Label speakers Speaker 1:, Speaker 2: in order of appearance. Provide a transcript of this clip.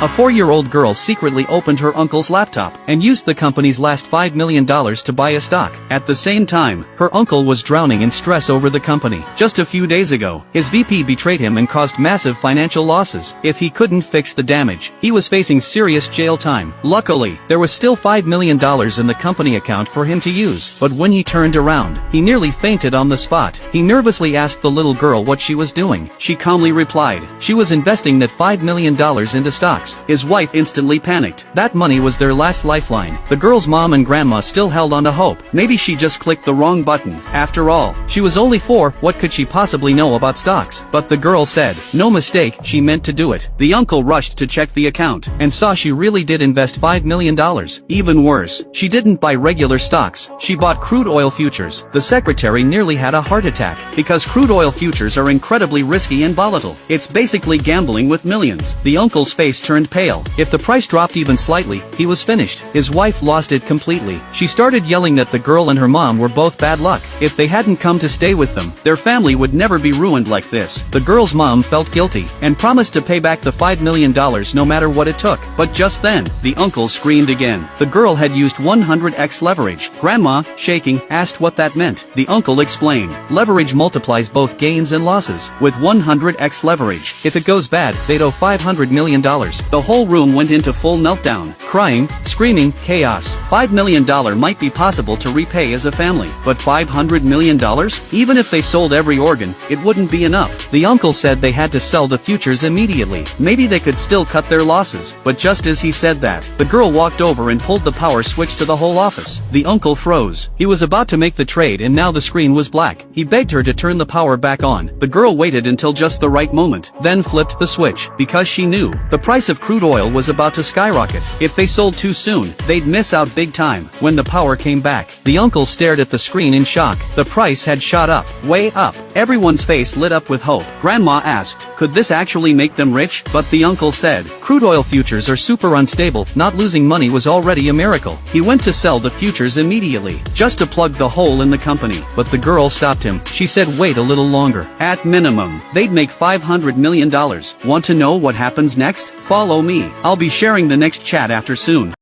Speaker 1: A 4-year-old girl secretly opened her uncle's laptop and used the company's last $5 million to buy a stock. At the same time, her uncle was drowning in stress over the company. Just a few days ago, his VP betrayed him and caused massive financial losses. If he couldn't fix the damage, he was facing serious jail time. Luckily, there was still $5 million in the company account for him to use, but when he turned around, he nearly fainted on the spot. He nervously asked the little girl what she was doing. She calmly replied, she was investing that $5 million into stocks. His wife instantly panicked. That money was their last lifeline. The girl's mom and grandma still held on to hope. Maybe she just clicked the wrong button. After all, she was only 4, what could she possibly know about stocks? But the girl said, no mistake, she meant to do it. The uncle rushed to check the account, and saw she really did invest $5 million. Even worse, she didn't buy regular stocks, she bought crude oil futures. The secretary nearly had a heart attack, because crude oil futures are incredibly risky and volatile. It's basically gambling with millions. The uncle's face turned pale. If the price dropped even slightly, he was finished. His wife lost it completely. She started yelling that the girl and her mom were both bad luck. If they hadn't come to stay with them, their family would never be ruined like this. The girl's mom felt guilty, and promised to pay back the $5 million no matter what it took. But just then, the uncle screamed again. The girl had used 100x leverage. Grandma, shaking, asked what that meant. The uncle explained, leverage multiplies both gains and losses. With 100x leverage, if it goes bad, they'd owe $500 million. The whole room went into full meltdown. Crying, screaming, chaos. $5 million might be possible to repay as a family, but $500 million? Even if they sold every organ, it wouldn't be enough. The uncle said they had to sell the futures immediately. Maybe they could still cut their losses. But just as he said that, the girl walked over and pulled the power switch to the whole office. The uncle froze. He was about to make the trade and now the screen was black. He begged her to turn the power back on. The girl waited until just the right moment, then flipped the switch, because she knew the price of crude oil was about to skyrocket. If they sold too soon, they'd miss out big time. When the power came back, the uncle stared at the screen in shock. The price had shot up, way up. Everyone's face lit up with hope. Grandma asked, could this actually make them rich? But the uncle said, crude oil futures are super unstable, not losing money was already a miracle. He went to sell the futures immediately, just to plug the hole in the company. But the girl stopped him. She said wait a little longer. At minimum, they'd make $500 million. Want to know what happens next? Follow me. I'll be sharing the next chat after soon.